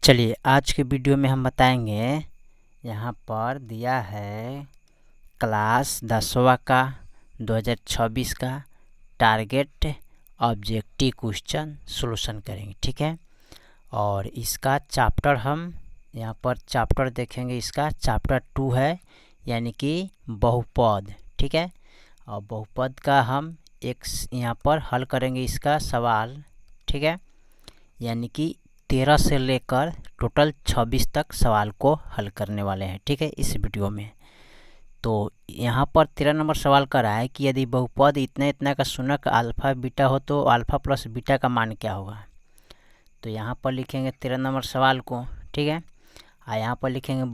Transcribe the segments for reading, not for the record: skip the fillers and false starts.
चलिए आज के वीडियो में हम बताएंगे, यहाँ पर दिया है क्लास 10वां का 2026 का टारगेट ऑब्जेक्टिव क्वेश्चन सॉल्यूशन करेंगे। ठीक है, और इसका चैप्टर हम यहाँ पर चैप्टर देखेंगे। इसका चैप्टर 2 है, यानी कि बहुपद। ठीक है, और बहुपद का हम एक यहाँ पर हल करेंगे इसका सवाल। ठीक है, यानी कि 13 से लेकर टोटल 26 तक सवाल को हल करने वाले हैं। ठीक है, इस वीडियो में तो यहाँ पर 13 नंबर सवाल कर रहा है कि यदि बहुपद इतना इतना का शून्यक अल्फा बीटा हो तो अल्फा प्लस बीटा का मान क्या होगा। तो यहाँ पर लिखेंगे 13 नंबर सवाल को। ठीक है, और यहाँ पर लिखेंगे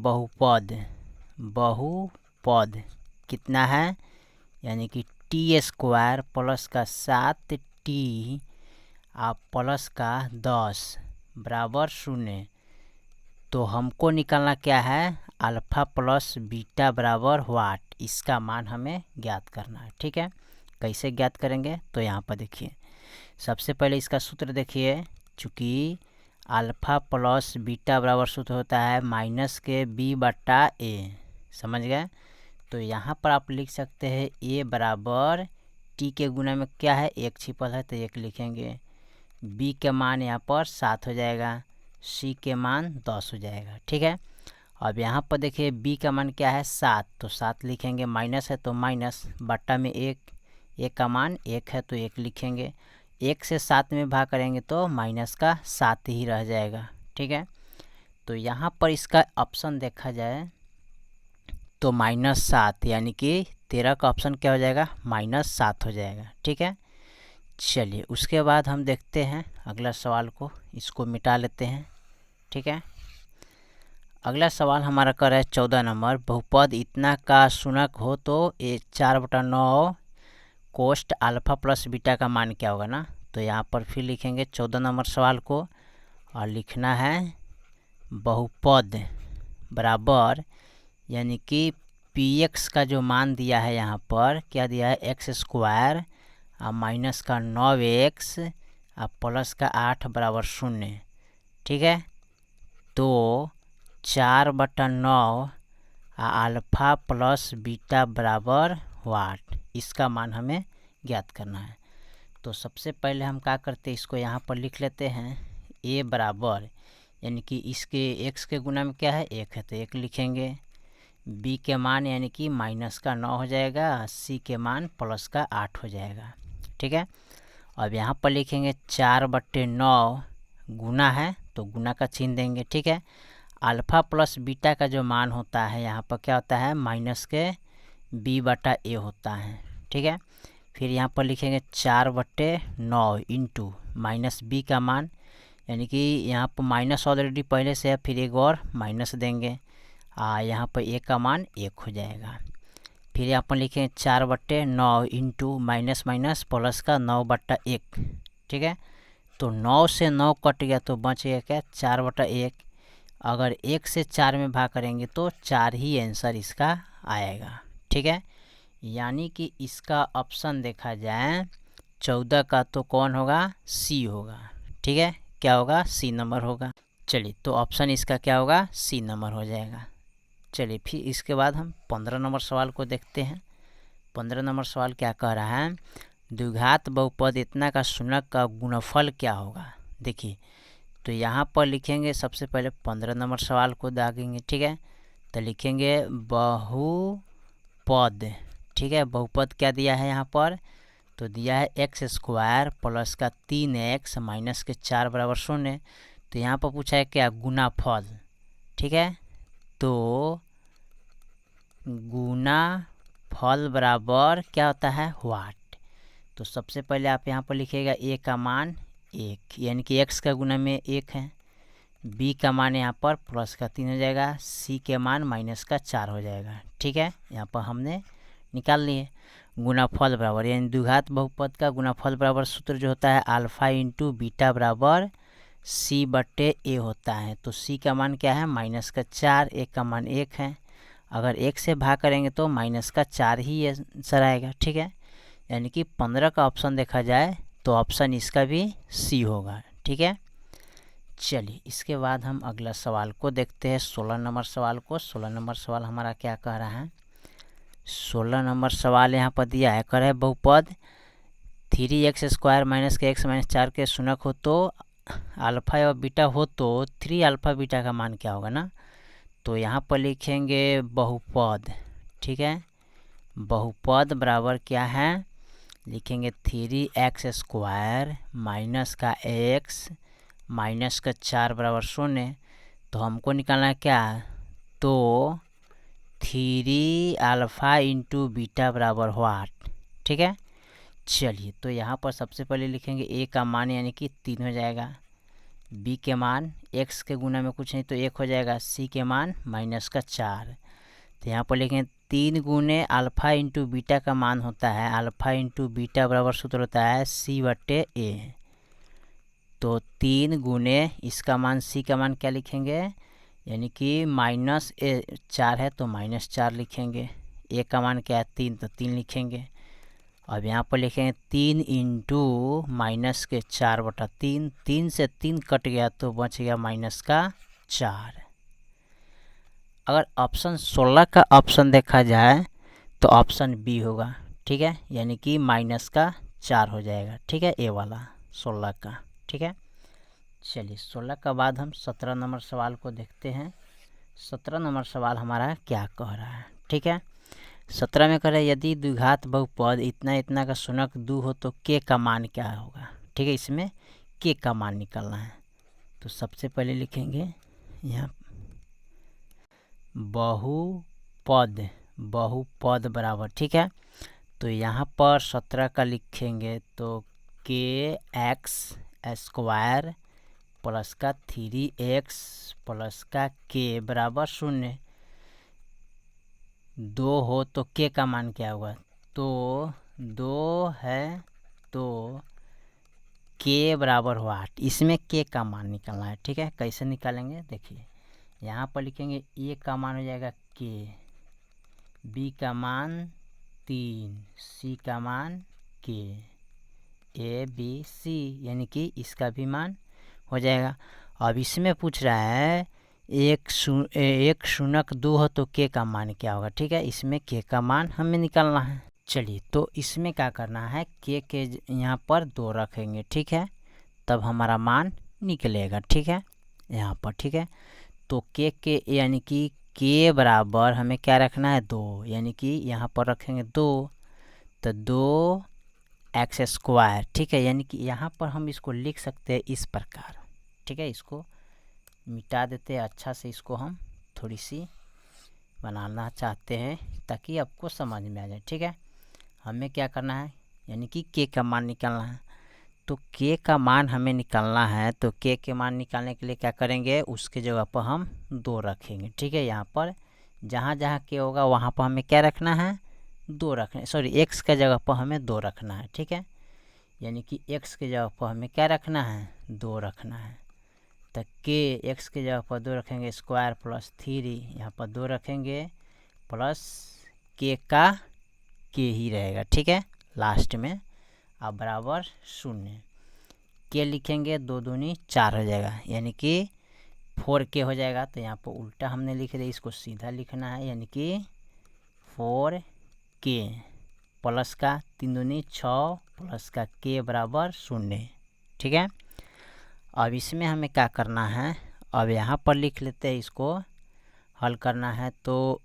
बहुपद कितना है, यानी कि टी स्क्वायर प्लस का 7t आप प्लस का 10 बराबर 0। तो हमको निकालना क्या है, अल्फ़ा प्लस बीटा बराबर वाट। इसका मान हमें ज्ञात करना है। ठीक है, कैसे ज्ञात करेंगे, तो यहाँ पर देखिए सबसे पहले इसका सूत्र देखिए। चूँकि अल्फ़ा प्लस बीटा बराबर सूत्र होता है माइनस के b बटा a, समझ गए। तो यहाँ पर आप लिख सकते हैं a बराबर t के गुना में क्या है, 1 छिपल है तो 1 लिखेंगे। b के मान यहाँ पर 7 हो जाएगा, c के मान 10 हो जाएगा। ठीक है, अब यहाँ पर देखिए b का मान क्या है 7, तो 7 लिखेंगे। माइनस है तो माइनस, बट्टा में 1 का मान 1 है तो 1 लिखेंगे। 1 से 7 में भाग करेंगे तो माइनस का 7 ही रह जाएगा। ठीक है, तो यहाँ पर इसका ऑप्शन देखा जाए तो -7, यानी कि 13 का ऑप्शन क्या हो जाएगा, -7 हो जाएगा। ठीक है, चलिए उसके बाद हम देखते हैं अगला सवाल को, इसको मिटा लेते हैं। ठीक है, अगला सवाल हमारा कर रहा है 14 नंबर। बहुपद इतना का शून्यक हो तो ये 4/9 कोष्ट अल्फ़ा प्लस बीटा का मान क्या होगा ना। तो यहाँ पर फिर लिखेंगे 14 नंबर सवाल को, और लिखना है बहुपद बराबर, यानी कि px का जो मान दिया है यहाँ पर क्या दिया है, x स्क्वायर माइनस का 9x प्लस का 8 बराबर 0। ठीक है, तो 4/9 अल्फ़ा प्लस बीटा बराबर वाट। इसका मान हमें ज्ञात करना है। तो सबसे पहले हम क्या करते हैं, इसको यहाँ पर लिख लेते हैं। a बराबर, यानी कि इसके x के गुना में क्या है 1 है तो 1 लिखेंगे। b के मान यानी कि माइनस का 9 हो जाएगा, c के मान प्लस का 8 हो जाएगा। ठीक है, अब यहाँ पर लिखेंगे 4/9 गुना है तो गुना का चिन्ह देंगे। ठीक है, अल्फ़ा प्लस बीटा का जो मान होता है यहाँ पर क्या होता है, माइनस के b बटा a होता है। ठीक है, फिर यहाँ पर लिखेंगे 4/9 इंटू माइनस b का मान, यानी कि यहाँ पर माइनस ऑलरेडी पहले से है, फिर एक और माइनस देंगे। यहाँ पर a का मान 1 हो जाएगा। फिर यहाँ पर लिखेंगे 4/9 इंटू माइनस माइनस प्लस का 9/1। ठीक है, तो 9 से 9 कट गया तो बच गया क्या, 4/1। अगर 1 से 4 में भाग करेंगे तो 4 ही आंसर इसका आएगा। ठीक है, यानी कि इसका ऑप्शन देखा जाए 14 का तो कौन होगा, सी होगा। ठीक है, क्या होगा, सी नंबर होगा। चलिए तो ऑप्शन इसका क्या होगा, सी नंबर हो जाएगा। चलिए फिर इसके बाद हम 15 नंबर सवाल को देखते हैं। 15 नंबर सवाल क्या कह रहा है, द्विघात बहुपद इतना का शून्यक का गुणनफल क्या होगा। देखिए तो यहाँ पर लिखेंगे सबसे पहले 15 नंबर सवाल को दागेंगे। ठीक है, तो लिखेंगे बहुपद। ठीक है, बहुपद क्या दिया है यहाँ पर, तो दिया है x स्क्वायर प्लस का 3x माइनस के 4 बराबर 0। तो यहाँ पर पूछा है क्या, गुणाफल। ठीक है, तो गुणाफल बराबर क्या होता है, वाट। तो सबसे पहले आप यहाँ पर लिखिएगा a का मान 1, यानी कि x का गुना में 1 है। b का मान यहाँ पर प्लस का 3 हो जाएगा, c के मान माइनस का 4 हो जाएगा। ठीक है, यहाँ पर हमने निकाल लिए गुणाफल बराबर, यानी द्विघात बहुपद का गुणाफल बराबर सूत्र जो होता है अल्फ़ा इंटू बीटा बराबर c/a होता है। तो c का मान क्या है, माइनस का 4, a का मान 1 है। अगर 1 से भाग करेंगे तो माइनस का 4 ही आंसर आएगा। ठीक है, यानी कि 15 का ऑप्शन देखा जाए तो ऑप्शन इसका भी सी होगा। ठीक है, चलिए इसके बाद हम अगला सवाल को देखते हैं, 16 नंबर सवाल को। 16 नंबर सवाल हमारा क्या कह रहा है? 16 नंबर सवाल यहाँ पर दिया है, कह रहा है बहुपद 3x² माइनस के x माइनस 4 के शून्यक हो तो अल्फा और बीटा हो तो 3 अल्फा बीटा का मान क्या होगा ना। तो यहाँ पर लिखेंगे बहुपद, ठीक है। बहुपद बराबर क्या है, लिखेंगे 3x² माइनस का x माइनस का 4 बराबर 0। तो हमको निकालना है क्या, तो 3 अल्फा इंटू बीटा बराबर व्हाट, ठीक है। चलिए तो यहाँ पर सबसे पहले लिखेंगे a का मान यानी कि 3 हो जाएगा, b के मान x के गुना में कुछ नहीं तो 1 हो जाएगा, c के मान माइनस का 4। तो यहाँ पर लिखेंगे 3 गुने अल्फा इंटू बीटा का मान होता है, अल्फा इंटू बीटा बराबर सूत्र होता है c/a। तो 3 गुने इसका मान c का मान क्या लिखेंगे, यानी कि माइनस 4 है तो माइनस 4 लिखेंगे, a का मान क्या है 3 तो 3 लिखेंगे। अब यहाँ पर लिखेंगे 3 इंटू माइनस के 4/3, 3 से 3 कट गया तो बच गया माइनस का 4। अगर ऑप्शन 16 का ऑप्शन देखा जाए तो ऑप्शन बी होगा, ठीक है, यानी कि माइनस का 4 हो जाएगा, ठीक है, ए वाला 16 का, ठीक है। चलिए 16 का बाद हम 17 नंबर सवाल को देखते हैं। 17 नंबर सवाल हमारा क्या कह रहा है, ठीक है। 17 में कह रहा है यदि द्विघात बहुपद इतना इतना का शून्यक 2 हो तो के का मान क्या होगा, ठीक है। इसमें के का मान निकालना है। तो सबसे पहले लिखेंगे यहाँ बहुपद, बहुपद बराबर, ठीक है। तो यहाँ पर 17 का लिखेंगे तो kx² प्लस का 3x प्लस का k बराबर 0। 2 हो तो k का मान क्या होगा, तो 2 है तो k बराबर व्हाट, इसमें k का मान निकालना है, ठीक है। कैसे निकालेंगे देखिए, यहाँ पर लिखेंगे a का मान हो जाएगा k, b का मान 3, c का मान k, a b c यानी कि इसका भी मान हो जाएगा। अब इसमें पूछ रहा है एक शून्यक 2 हो तो के का मान क्या होगा, ठीक है। इसमें के का मान हमें निकालना है। चलिए तो इसमें क्या करना है, के यहाँ पर 2 रखेंगे, ठीक है, तब हमारा मान निकलेगा, ठीक है, यहाँ पर, ठीक है। तो के यानी कि के बराबर हमें क्या रखना है 2, यानी कि यहाँ पर रखेंगे 2 तो 2x², ठीक है। यानी कि यहाँ पर हम इसको लिख सकते हैं इस प्रकार, ठीक है। इसको मिटा देते हैं अच्छा से, इसको हम थोड़ी सी बनाना चाहते हैं ताकि आपको समझ में आ जाए, ठीक है। हमें क्या करना है, यानी कि के का मान निकालना है। तो के का मान हमें निकालना है, तो के के मान निकालने के लिए क्या करेंगे, उसके जगह पर हम 2 रखेंगे, ठीक है। यहाँ पर जहाँ जहाँ के होगा वहाँ पर हमें क्या रखना है, 2 रखना, सॉरी x के जगह पर हमें 2 रखना है, ठीक है। यानी कि x के जगह पर हमें क्या रखना है, 2 रखना है। तो के x के जगह पर 2 रखेंगे, स्क्वायर प्लस 3 यहाँ पर 2 रखेंगे प्लस के का के ही रहेगा, ठीक है, लास्ट में। अब बराबर 0, के लिखेंगे 2 दूनी 4 हो जाएगा, यानी कि 4k हो जाएगा। तो यहाँ पर उल्टा हमने लिख दिया, इसको सीधा लिखना है, यानी कि 4k प्लस का 3 दूनी 6 प्लस का k बराबर 0, ठीक है। अब इसमें हमें क्या करना है, अब यहाँ पर लिख लेते हैं, इसको हल करना है। तो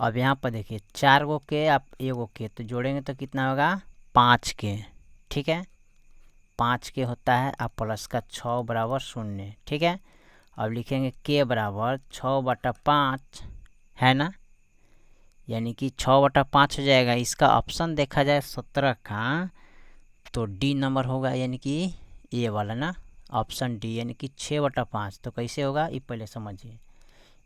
अब यहाँ पर देखिए 4 गो के आप 1 गो के तो जोड़ेंगे तो कितना होगा 5k, ठीक है, 5k होता है। अब प्लस का 6 बराबर 0, ठीक है। अब लिखेंगे k बराबर 6/5 है ना, यानी कि 6/5 हो जाएगा। इसका ऑप्शन देखा जाए 17 का तो डी नंबर होगा, यानी कि ये वाला ना, ऑप्शन डी, यानी कि 6/5। तो कैसे होगा ये पहले समझिए।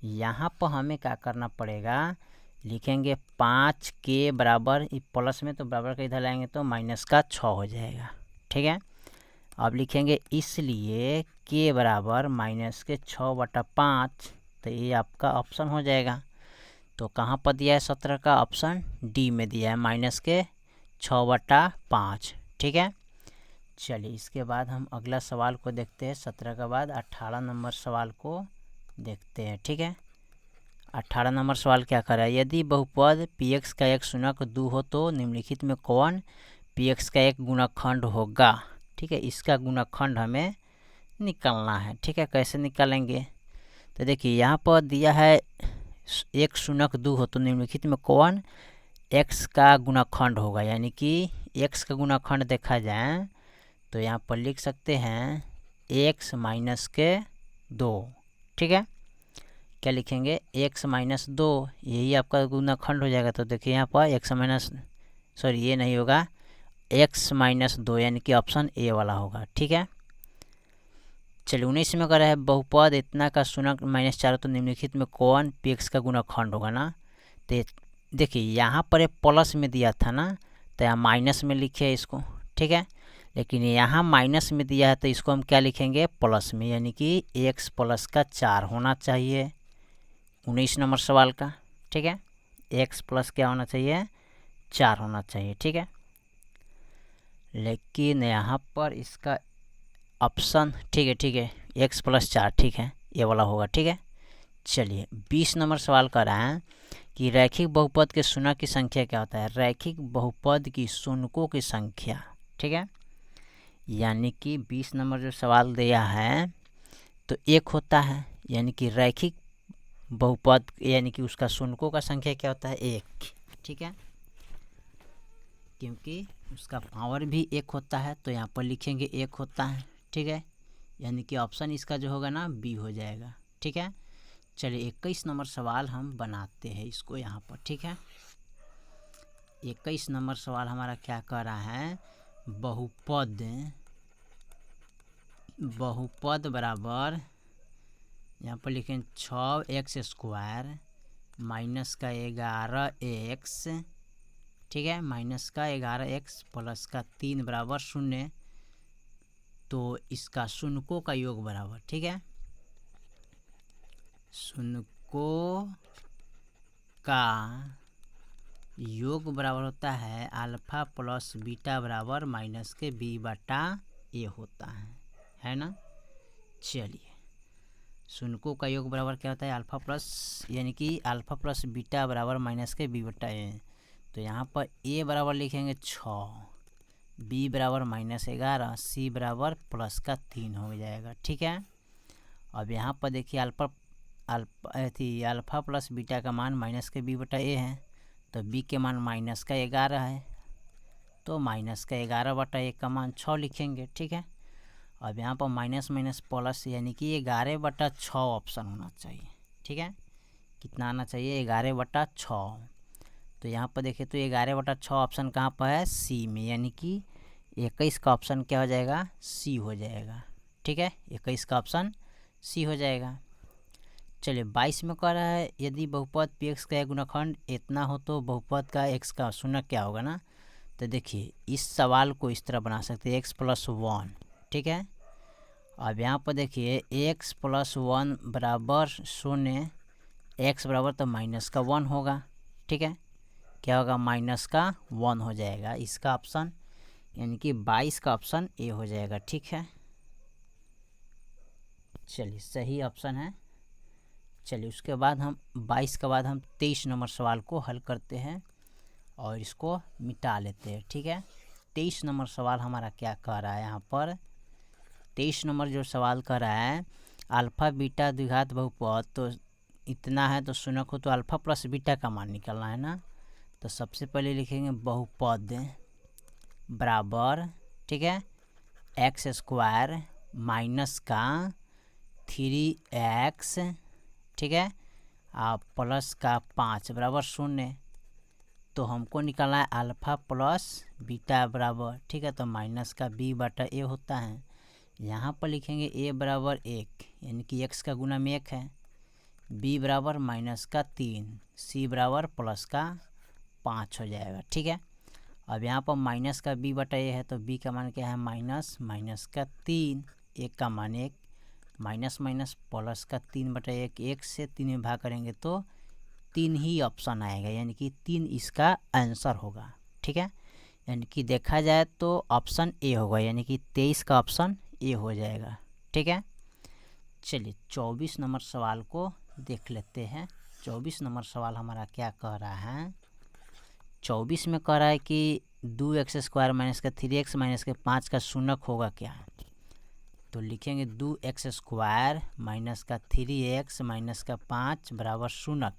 यहाँ पर हमें क्या करना पड़ेगा, लिखेंगे 5k बराबर, प्लस में तो बराबर का इधर लाएंगे तो माइनस का 6 हो जाएगा, ठीक है। अब लिखेंगे इसलिए k बराबर माइनस के 6/5, तो ये आपका ऑप्शन हो जाएगा। तो कहाँ पर दिया है 17 का ऑप्शन डी में दिया है, माइनस के 6/5, ठीक है। चलिए इसके बाद हम अगला सवाल को देखते हैं। 17 के बाद 18 नंबर सवाल को देखते हैं। ठीक है, 18 नंबर सवाल क्या कर रहा है, यदि बहुपद px का एक शून्यक 2 हो तो निम्नलिखित में कौन px का एक गुणकखंड होगा। ठीक है, इसका गुणकखंड हमें निकालना है। ठीक है, कैसे निकालेंगे, तो देखिए यहाँ पर दिया है एक शून्यक 2 हो तो निम्नलिखित में कौन x का गुणकखंड होगा। यानी कि x का गुणकखंड देखा जाए तो यहाँ पर लिख सकते हैं x माइनस के 2। ठीक है, क्या लिखेंगे, x माइनस 2, यही आपका गुणनखंड हो जाएगा। तो देखिए यहाँ पर x माइनस, सॉरी ये नहीं होगा, x माइनस 2 यानी कि ऑप्शन ए वाला होगा। ठीक है, चलिए 19 में कर रहा है बहुपद इतना का शून्यक -4 तो निम्नलिखित में कौन px का गुणनखंड होगा ना। तो देखिए यहाँ पर प्लस में दिया था ना, तो यहाँ माइनस में लिखे इसको। ठीक है, लेकिन यहाँ माइनस में दिया है तो इसको हम क्या लिखेंगे, प्लस में, यानी कि x प्लस का 4 होना चाहिए 19 नंबर सवाल का। ठीक है, x प्लस क्या होना चाहिए, 4 होना चाहिए। ठीक है, लेकिन यहाँ पर इसका ऑप्शन, ठीक है x प्लस 4, ठीक है ये वाला होगा। ठीक है, चलिए 20 नंबर सवाल कर रहा है कि रैखिक बहुपद के शून्य की संख्या क्या होता है। रैखिक बहुपद की शून्यों की संख्या। ठीक है, यानी कि 20 नंबर जो सवाल दिया है तो एक होता है, यानी कि रैखिक बहुपद यानी कि उसका शून्यों का संख्या क्या होता है, 1। ठीक है, क्योंकि उसका पावर भी 1 होता है तो यहाँ पर लिखेंगे 1 होता है। ठीक है, यानी कि ऑप्शन इसका जो होगा ना बी हो जाएगा। ठीक है, चलिए 21 नंबर सवाल हम बनाते हैं इसको यहाँ पर। ठीक है, 21 नंबर सवाल हमारा क्या कर रहा है, बहुपद बराबर, यहाँ पर लिखें 6x² माइनस का 11x। ठीक है, माइनस का 11x प्लस का 3 बराबर 0, तो इसका शून्यों का योग बराबर। ठीक है, शून्यों का योग बराबर होता है अल्फा प्लस बीटा बराबर माइनस के b बटा a होता है ना। चलिए शून्यों का योग बराबर क्या होता है, अल्फा प्लस, यानी कि अल्फा प्लस बीटा बराबर माइनस के b बटा a। तो यहाँ पर a बराबर लिखेंगे 6, b बराबर -11, c बराबर प्लस का 3 हो जाएगा। ठीक है, अब यहाँ पर देखिए अल्फा प्लस बीटा का मान माइनस के b बटा a है, तो b के मान माइनस का 11 है, तो माइनस का 11 बटा a का मान 6 लिखेंगे। ठीक है, अब यहाँ पर माइनस माइनस प्लस, यानी कि 11 बटा 6 ऑप्शन होना चाहिए। ठीक है, कितना आना चाहिए, 11 बटा 6। तो यहाँ पर देखिए तो 11 बटा 6 ऑप्शन कहाँ पर है, सी में, यानी कि 21 का ऑप्शन क्या हो जाएगा, सी हो जाएगा। ठीक है, 21 का ऑप्शन सी हो जाएगा। चलिए 22 में कह रहा है यदि बहुपद px का एक गुणनखंड इतना हो तो बहुपद का x का शून्य क्या होगा ना। तो देखिए इस सवाल को इस तरह बना सकते हैं, x प्लस 1। ठीक है, अब यहाँ पर देखिए x प्लस 1 बराबर 0, x बराबर तो माइनस का 1 होगा। ठीक है, क्या होगा, माइनस का 1 हो जाएगा इसका ऑप्शन, यानी कि 22 का ऑप्शन ए हो जाएगा। ठीक है, चलिए सही ऑप्शन है। चलिए उसके बाद हम 22 के बाद हम 23 नंबर सवाल को हल करते हैं और इसको मिटा लेते हैं। ठीक है, 23 नंबर सवाल हमारा क्या कह रहा है, यहाँ पर 23 नंबर जो सवाल कर रहा है अल्फ़ा बीटा द्विघात बहुपद तो इतना है तो शून्य हो तो अल्फ़ा प्लस बीटा का मान निकालना है ना। तो सबसे पहले लिखेंगे बहुपद बराबर, ठीक है, x² माइनस का 3x, ठीक है, प्लस का 5 बराबर 0। तो हमको निकालना है अल्फ़ा प्लस बीटा बराबर, ठीक है, तो माइनस का b बटा a होता है। यहाँ पर लिखेंगे a बराबर 1, यानी कि x का गुना में 1 है, b बराबर माइनस का 3, c बराबर प्लस का 5 हो जाएगा। ठीक है, अब यहाँ पर माइनस का b बटा a है तो b का मान क्या है, माइनस का 3, 1 का मान 1, माइनस माइनस प्लस का 3 बटा 1, 1 से 3 में भाग करेंगे तो 3 ही ऑप्शन आएगा, यानी कि 3 इसका आंसर होगा। ठीक है, यानी कि देखा जाए तो ऑप्शन ए होगा, यानी कि 23 का ऑप्शन ए हो जाएगा। ठीक है, चलिए 24 नंबर सवाल को देख लेते हैं। 24 नंबर सवाल हमारा क्या कह रहा है। 24 में कह रहा है कि 2x² माइनस का 3x माइनस के 5 का शून्यक होगा क्या। तो लिखेंगे 2x² माइनस का 3x माइनस का 5 बराबर शून्यक।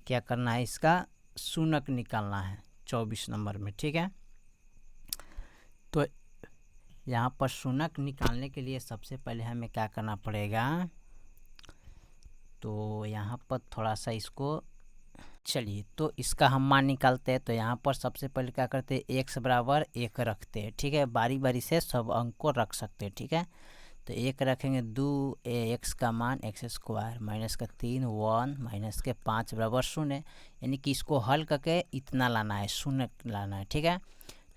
क्या करना है, इसका शून्यक निकालना है 24 नंबर में। ठीक है, तो यहाँ पर शून्यक निकालने के लिए सबसे पहले हमें क्या करना पड़ेगा, तो यहाँ पर थोड़ा सा इसको, चलिए तो इसका हम मान निकालते हैं। तो यहाँ पर सबसे पहले क्या करते हैं, x बराबर 1 रखते हैं। ठीक है, बारी बारी से सब अंक को रख सकते हैं। ठीक है, तो 1 रखेंगे, 2x का मान x² माइनस का 3 1 माइनस के 5 बराबर 0, यानी कि इसको हल करके इतना लाना है, 0 लाना है। ठीक है,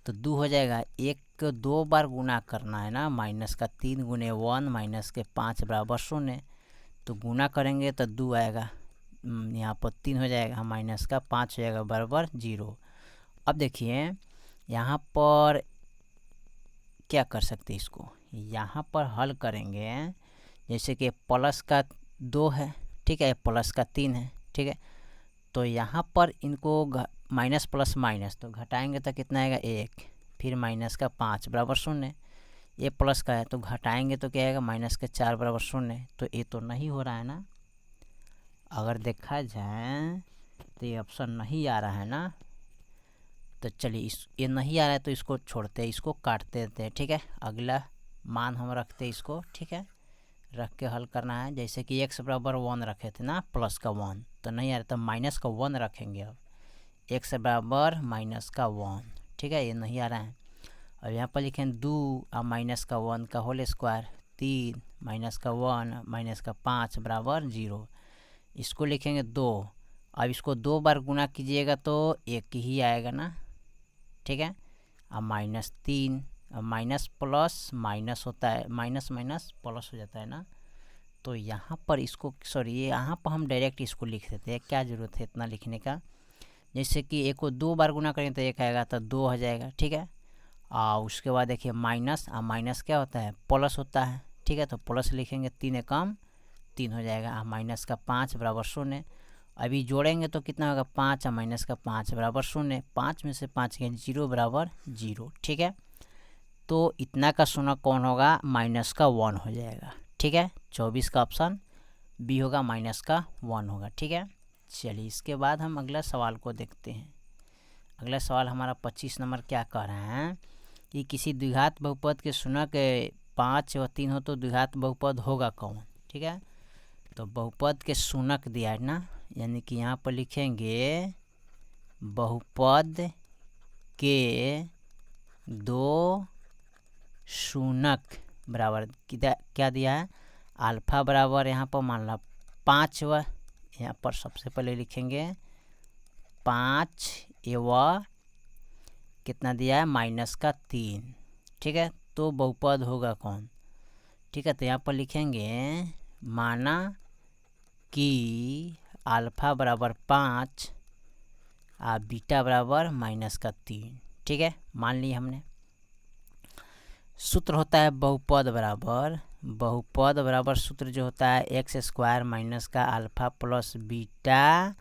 तो 2 हो जाएगा, 1 2 बार गुना करना है ना, माइनस का 3 गुने 1 माइनस के 5 बराबर 0, तो गुना करेंगे तो 2 आएगा, यहाँ पर 3 हो जाएगा, माइनस का 5 हो जाएगा बराबर 0। अब देखिए यहाँ पर क्या कर सकते हैं, इसको यहाँ पर हल करेंगे। जैसे कि प्लस का 2 है, ठीक है, प्लस का 3 है। ठीक है, तो यहाँ पर इनको माइनस प्लस माइनस तो घटाएंगे तो कितना आएगा 1, फिर माइनस का 5 बराबर 0, ये प्लस का है तो घटाएंगे तो क्या आएगा माइनस के 4 बराबर 0। तो ये तो नहीं हो रहा है ना, अगर देखा जाए तो ये ऑप्शन नहीं आ रहा है ना। तो चलिए ये नहीं आ रहा है तो इसको छोड़ते हैं, इसको काटते देते हैं। ठीक है, अगला मान हम रखते हैं इसको। ठीक है, रख के हल करना है। जैसे कि x बराबर 1 रखे थे ना, प्लस का 1 तो नहीं आ रहा, तो माइनस का 1 रखेंगे। अब x बराबर माइनस का 1। ठीक है, ये नहीं आ रहा है। और यहाँ पर लिखें 2 और माइनस का 1 का होल स्क्वायर, 3 माइनस का 1 माइनस का 5 बराबर 0। इसको लिखेंगे 2। अब इसको 2 बार गुना कीजिएगा तो 1 ही आएगा ना। ठीक है, अब माइनस 3, अब माइनस प्लस माइनस होता है, माइनस माइनस प्लस हो जाता है ना। तो यहाँ पर इसको, सॉरी, यहाँ पर हम डायरेक्ट इसको लिख देते हैं, क्या ज़रूरत है इतना लिखने का। जैसे कि 1 को 2 बार गुना करेंगे तो 1 आएगा, तो 2 हो जाएगा। ठीक है, और उसके बाद देखिए माइनस, और माइनस क्या होता है, प्लस होता है। ठीक है, तो प्लस लिखेंगे, 3 एकम 3 हो जाएगा, माइनस का 5 बराबर 0। अभी जोड़ेंगे तो कितना होगा, 5 और माइनस का 5 बराबर 0, 5 में से 5 के 0 बराबर 0। ठीक है, तो इतना का शून्य कौन होगा, माइनस का 1 हो जाएगा। ठीक है, 24 का ऑप्शन बी होगा, माइनस का 1 होगा। ठीक है, चलिए इसके बाद हम अगला सवाल को देखते हैं। अगला सवाल हमारा 25 नंबर क्या कह रहा है कि किसी द्विघात बहुपद के शून्यक 5 व 3 हो तो द्विघात बहुपद होगा कौन। ठीक है, तो बहुपद के शून्यक दिया है ना, यानी कि यहाँ पर लिखेंगे बहुपद के 2 शून्यक बराबर क्या दिया है, अल्फा बराबर यहाँ पर मान लो 5 व, यहाँ पर सबसे पहले लिखेंगे 5 एवं कितना दिया है, माइनस का 3। ठीक है, तो बहुपद होगा कौन। ठीक है, तो यहाँ पर लिखेंगे माना कि अल्फा बराबर 5 और बीटा बराबर माइनस का 3। ठीक है, मान लिया हमने। सूत्र होता है बहुपद बराबर सूत्र जो होता है x² माइनस का alpha plus beta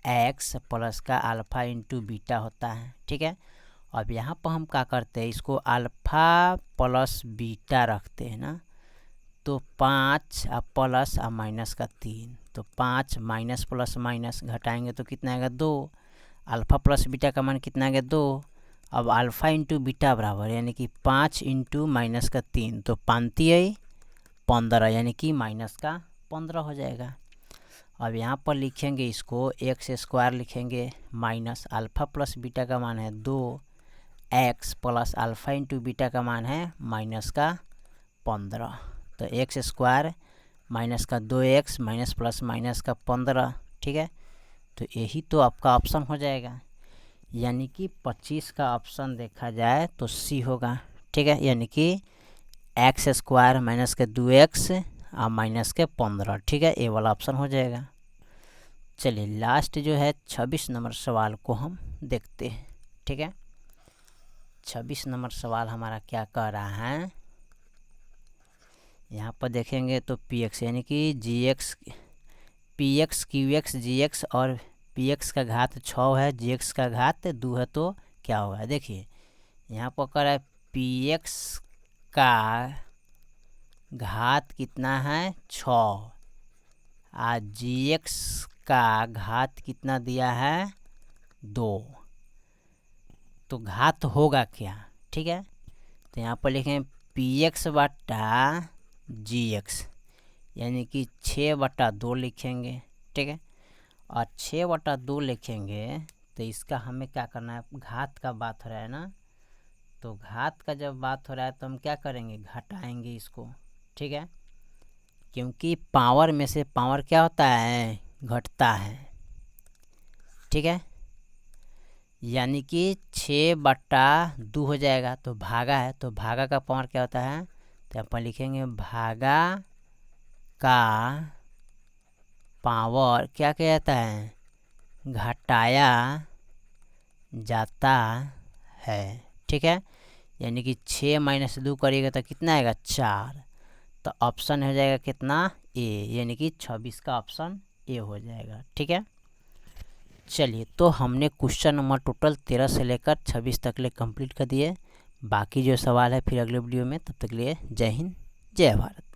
x plus का अल्फा इंटू बीटा होता है। ठीक है, अब यहाँ पर हम क्या करते हैं, इसको अल्फा प्लस बीटा रखते हैं ना, तो 5 और प्लस और माइनस का 3, तो 5 माइनस प्लस माइनस घटाएंगे तो कितना आएगा 2, अल्फा प्लस बीटा का मान कितना आएगा 2। अब अल्फा इंटू बीटा बराबर यानी कि 5 इंटू माइनस का 3, तो 5 15, यानी कि माइनस का 15 हो जाएगा। अब यहाँ पर लिखेंगे इसको x² लिखेंगे माइनस अल्फा प्लस बीटा का मान है 2x plus alpha into beta का मान है माइनस का 15, तो x² माइनस का 2x माइनस प्लस माइनस का 15। ठीक है, तो यही तो आपका ऑप्शन हो जाएगा, यानी कि 25 का ऑप्शन देखा जाए तो सी होगा। ठीक है, यानी कि x² माइनस के 2x और माइनस के 15। ठीक है, ये वाला ऑप्शन हो जाएगा। चलिए लास्ट जो है 26 नंबर सवाल को हम देखते हैं। ठीक है, 26 नंबर सवाल हमारा क्या कह रहा है, यहाँ पर देखेंगे तो px यानी कि gx px qx gx और px का घात 6 है, gx का घात 2 है, तो क्या होगा। देखिए यहाँ पर कह रहा है px का घात कितना है 6 और gx का घात कितना दिया है 2, तो घात होगा क्या। ठीक है, तो यहाँ पर लिखें px बटा gx यानी कि 6/2 लिखेंगे। ठीक है, और 6/2 लिखेंगे तो इसका हमें क्या करना है, घात का बात हो रहा है ना, तो घात का जब बात हो रहा है तो हम क्या करेंगे, घटाएंगे इसको। ठीक है, क्योंकि पावर में से पावर क्या होता है, घटता है। ठीक है, यानी कि 6/2 हो जाएगा, तो भागा है, तो भागा का पावर क्या होता है, तो अपन लिखेंगे भागा का पावर क्या कहता है, घटाया जाता है। ठीक है, यानी कि 6 - 2 करिएगा तो कितना आएगा 4, तो ऑप्शन हो जाएगा कितना ए, यानी कि 26 का ऑप्शन ए हो जाएगा। ठीक है, चलिए तो हमने क्वेश्चन नंबर टोटल 13 से लेकर 26 तक ले कंप्लीट कर दिए। बाकी जो सवाल है फिर अगले वीडियो में, तब तक लिए जय हिंद जय भारत।